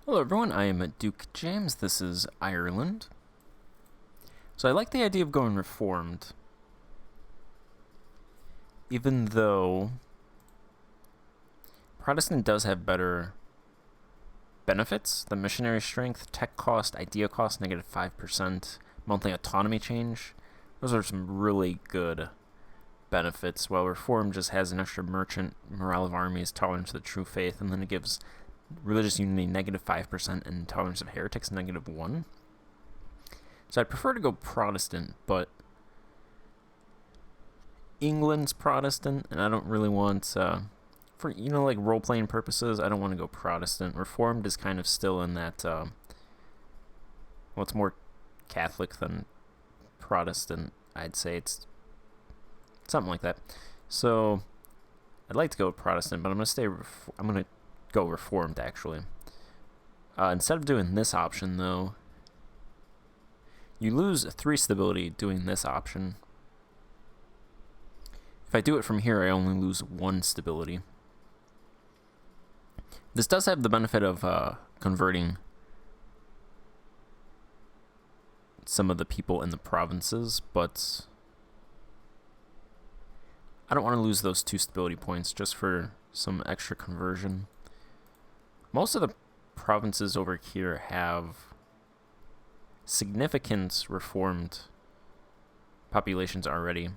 Hello everyone, I am Duke James, this is Ireland. So I like the idea of going reformed. Even though Protestant does have better benefits, the missionary strength, tech cost, idea cost, -5%, monthly autonomy change. Those are some really good benefits, while Reform just has an extra merchant, morale of armies, tolerance of the true faith, and then it gives religious unity -5% and tolerance of heretics -1. So I'd prefer to go Protestant, but England's Protestant, and I don't really want, for like role-playing purposes, I don't want to go Protestant. Reformed is kind of still in that, well, it's more Catholic than Protestant. I'd say it's something like that. So I'd like to go Protestant, but I'm gonna go Reformed actually. Instead of doing this option though, you lose 3 stability doing this option. If I do it from here, I only lose 1 stability. This does have the benefit of converting some of the people in the provinces, but I don't want to lose those 2 stability points just for some extra conversion. Most of the provinces over here have significant reformed populations already.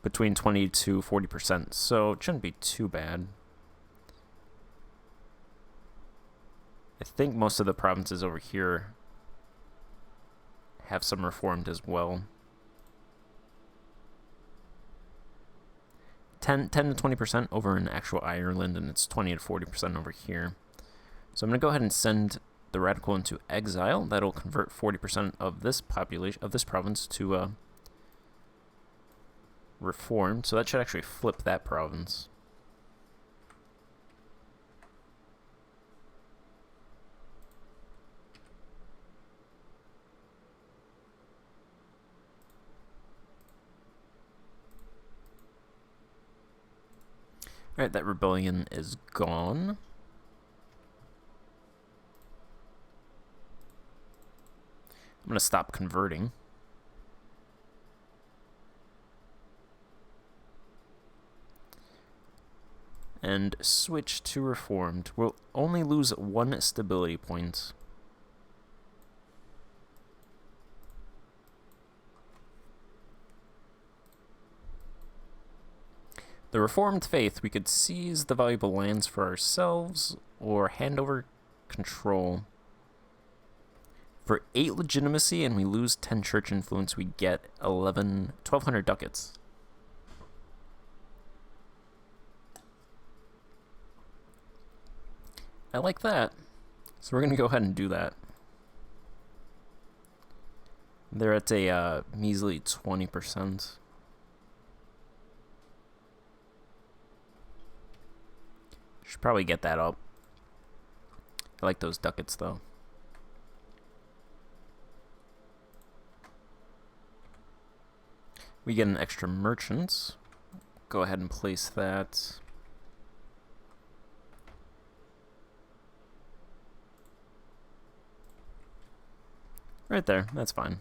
Between 20 to 40%, so it shouldn't be too bad. I think most of the provinces over here have some reformed as well. 10 to 20% over in actual Ireland, and it's 20 to 40% over here. So I'm going to go ahead and send the radical into exile. That'll convert 40% of this population, of this province, to reformed. So that should actually flip that province. Alright, that rebellion is gone. I'm going to stop converting. And switch to reformed. We'll only lose 1 stability point. The reformed faith, we could seize the valuable lands for ourselves or hand over control. For 8 legitimacy and we lose 10 church influence, we get 1,200 ducats. I like that. So we're going to go ahead and do that. They're at a measly 20%. Should probably get that up. I like those ducats though. We get an extra merchant. Go ahead and place that. Right there, that's fine.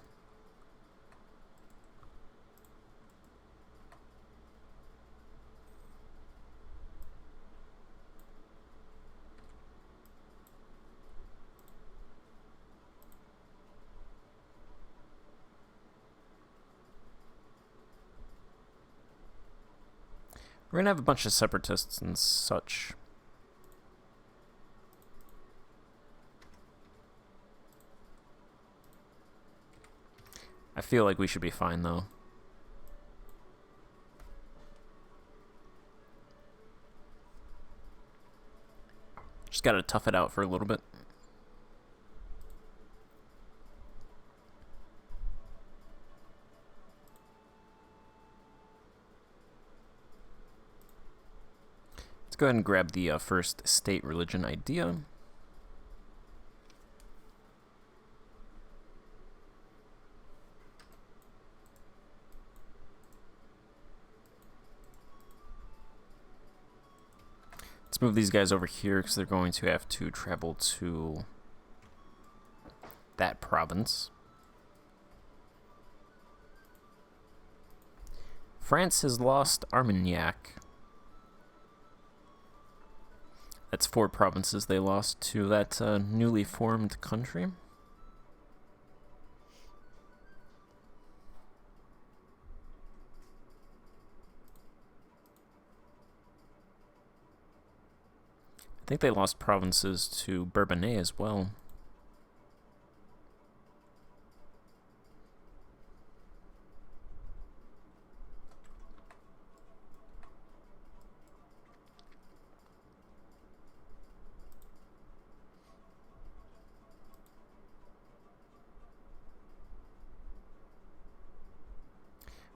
We're gonna have a bunch of separatists and such. I feel like we should be fine though. Just gotta tough it out for a little bit. Let's go ahead and grab the first state religion idea. Let's move these guys over here because they're going to have to travel to that province. France has lost Armagnac. That's 4 provinces they lost to that newly formed country. I think they lost provinces to Bourbonnais as well.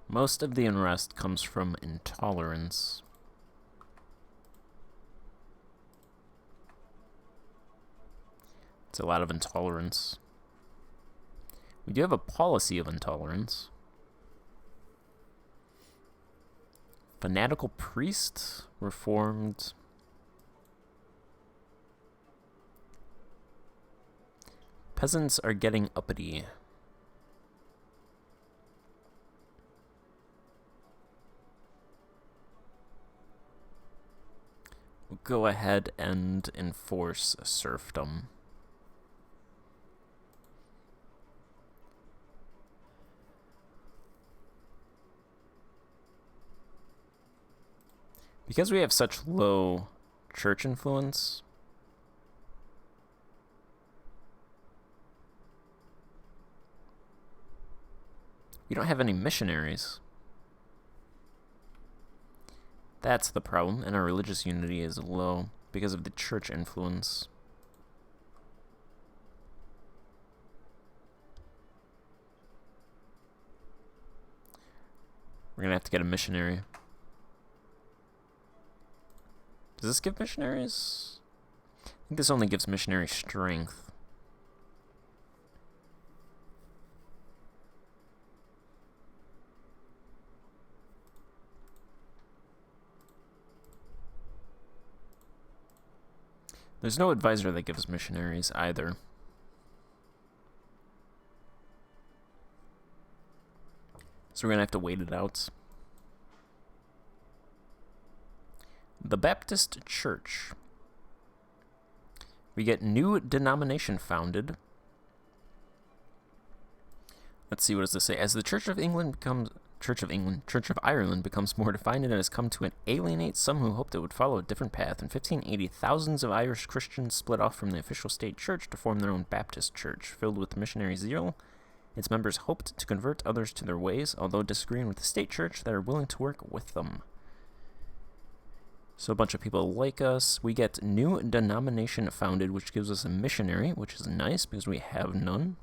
Most of the unrest comes from intolerance. It's a lot of intolerance. We do have a policy of intolerance. Fanatical priest, reformed. Peasants are getting uppity. We'll go ahead and enforce serfdom. Because we have such low church influence, we don't have any missionaries. That's the problem, and our religious unity is low because of the church influence. We're gonna have to get a missionary. Does this give missionaries? I think this only gives missionary strength. There's no advisor that gives missionaries either. So we're gonna have to wait it out. The Baptist Church. We get new denomination founded. Let's see, what does this say? As the Church of Ireland becomes more defined and has come to alienate some who hoped it would follow a different path. In 1580, thousands of Irish Christians split off from the official state church to form their own Baptist church. Filled with missionary zeal, its members hoped to convert others to their ways, although disagreeing with the state church, they are willing to work with them. So a bunch of people like us. We get new denomination founded, which gives us a missionary, which is nice because we have none.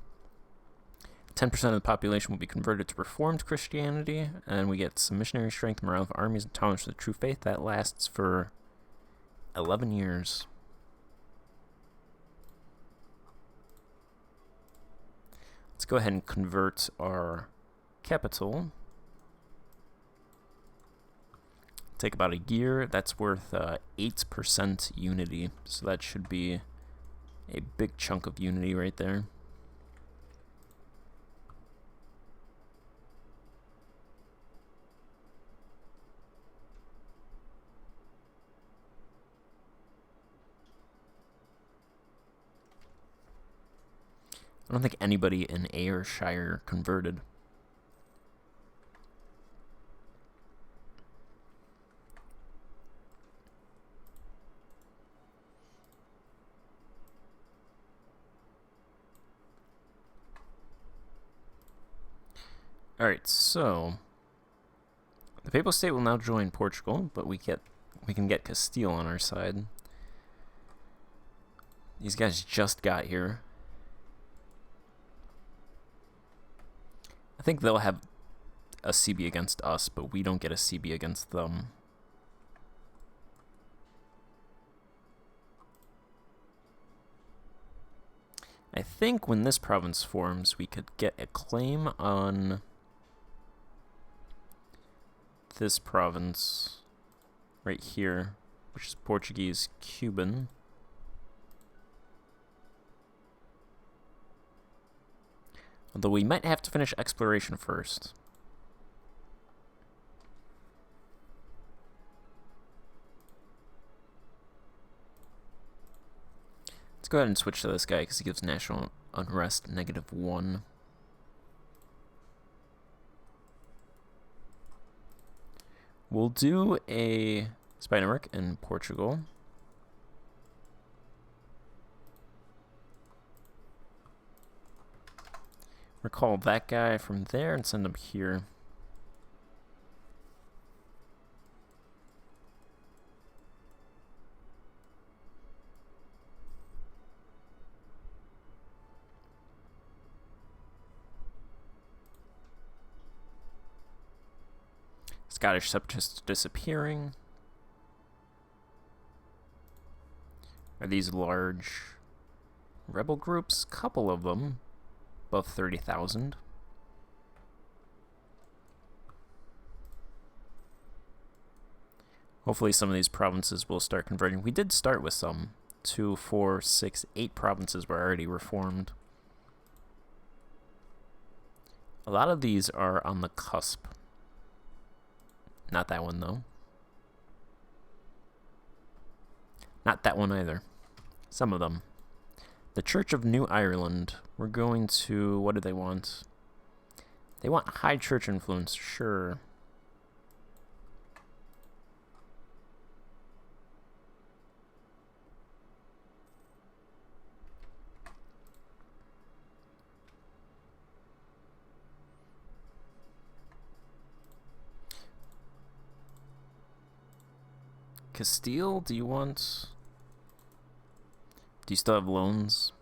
10% of the population will be converted to Reformed Christianity, and we get some missionary strength, morale of armies, and tolerance for the true faith. That lasts for 11 years. Let's go ahead and convert our capital. Take about a year. That's worth 8% unity, so that should be a big chunk of unity right there. I don't think anybody in Ayrshire converted. Alright, so the Papal State will now join Portugal, but we can get Castile on our side. These guys just got here. I think they'll have a CB against us, but we don't get a CB against them. I think when this province forms, we could get a claim on this province right here. which is Portuguese Cuban. Although we might have to finish exploration first. Let's go ahead and switch to this guy because he gives national unrest -1. We'll do a spy network in Portugal. Recall that guy from there and send him here. Scottish separatists disappearing. Are these large rebel groups? Couple of them, above 30,000. Hopefully some of these provinces will start converting. We did start with some. 2, 4, 6, 8 provinces were already reformed. A lot of these are on the cusp. Not that one, though. Not that one either. Some of them. The Church of New Ireland. We're going to... What do they want? They want high church influence. Sure. Castile, do you want... Do you still have loans?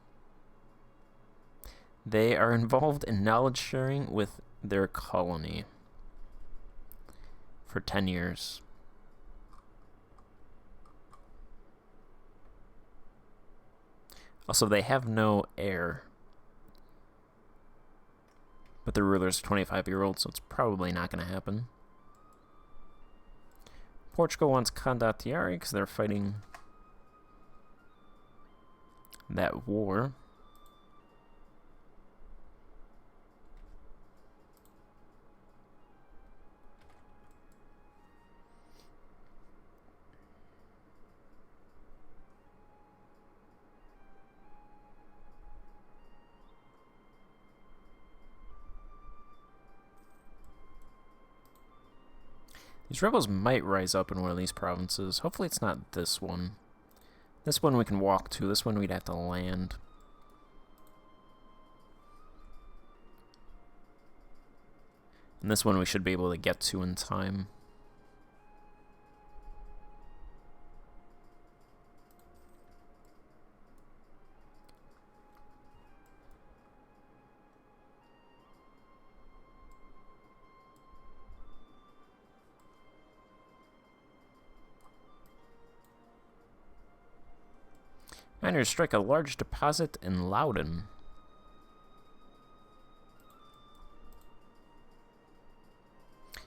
They are involved in knowledge sharing with their colony for 10 years. Also, they have no heir. But the ruler's 25-year-old, so it's probably not going to happen. Portugal wants condottieri because they're fighting that war. These rebels might rise up in one of these provinces. Hopefully it's not this one. This one we can walk to. This one we'd have to land. And this one we should be able to get to in time. Miners strike a large deposit in Loudon.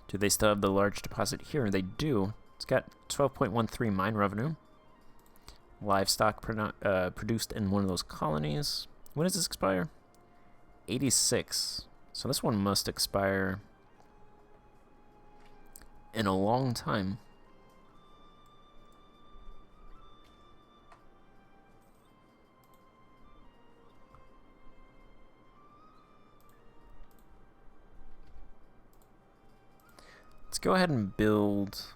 Do they still have the large deposit here? They do. It's got 12.13 mine revenue. Livestock produced in one of those colonies. When does this expire? 86. So this one must expire in a long time. Let's go ahead and build...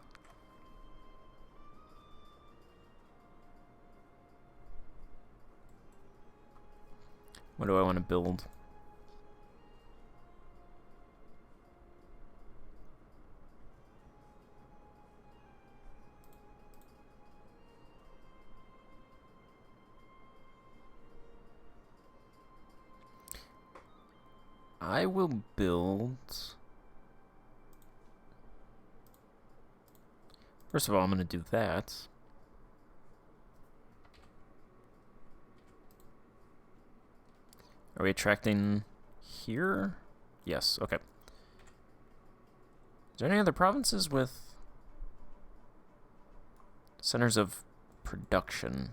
What do I want to build? I will build... First of all, I'm going to do that. Are we attracting here? Yes, okay. Is there any other provinces with Centers of production.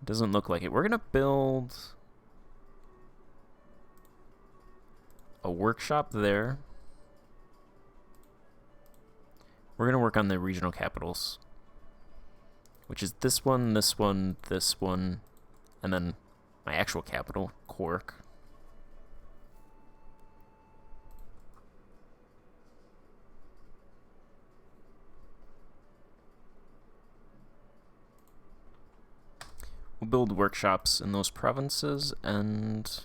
Doesn't look like it. We're gonna build a workshop there. We're gonna work on the regional capitals, which is this one, this one, this one, and then my actual capital, Cork. We'll build workshops in those provinces and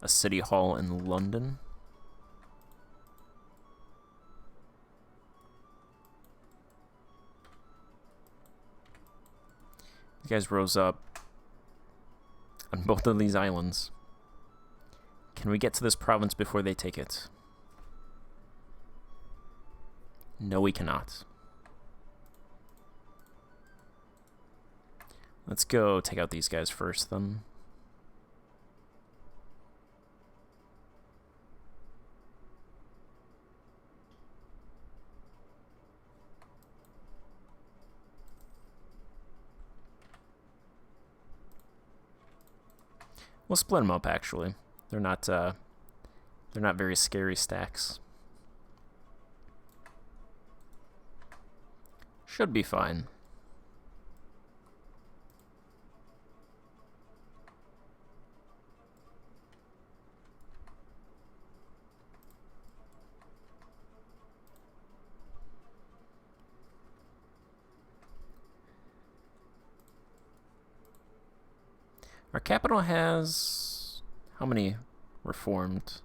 a city hall in London. You guys rose up on both of these islands. Can we get to this province before they take it? No, we cannot. Let's go take out these guys first, then. We'll split them up, actually. They're not very scary stacks. Should be fine. Our capital has how many reformed?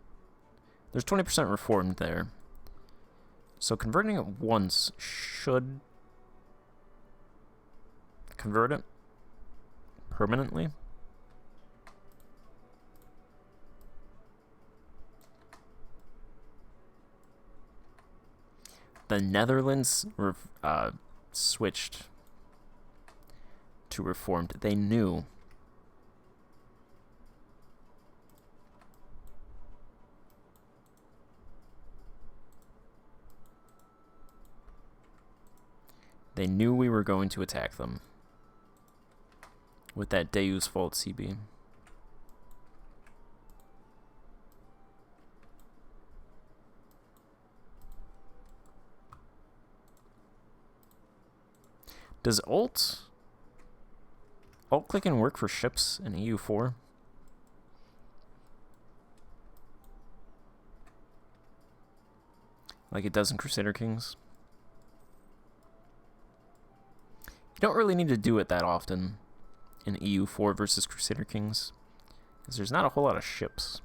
There's 20% reformed there. So converting it once should convert it permanently. The Netherlands switched to reformed. They knew. They knew we were going to attack them with that Deus Vult CB. Does alt clicking work for ships in EU4? Like it does in Crusader Kings? You don't really need to do it that often in EU4 versus Crusader Kings, because there's not a whole lot of ships.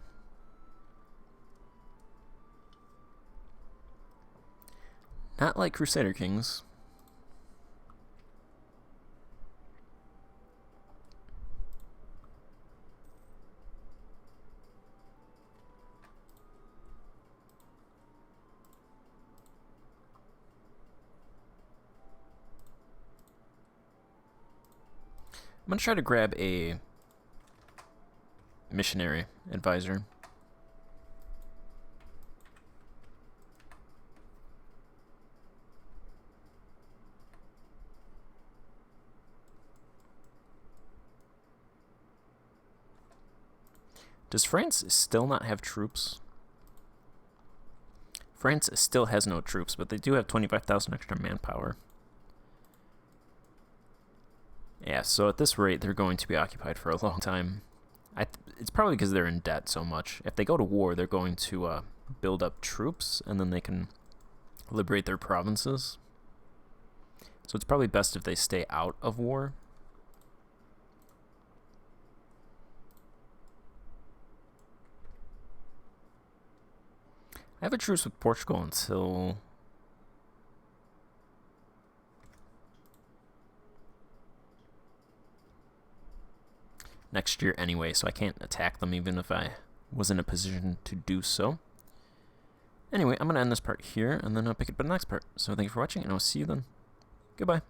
Not like Crusader Kings. I'm going to try to grab a missionary advisor. Does France still not have troops? France still has no troops, but they do have 25,000 extra manpower. Yeah, so at this rate, they're going to be occupied for a long time. It's probably because they're in debt so much. If they go to war, they're going to build up troops, and then they can liberate their provinces. So it's probably best if they stay out of war. I have a truce with Portugal until next year anyway, so I can't attack them even if I was in a position to do so. Anyway, I'm going to end this part here, and then I'll pick up the next part. So thank you for watching, and I'll see you then. Goodbye.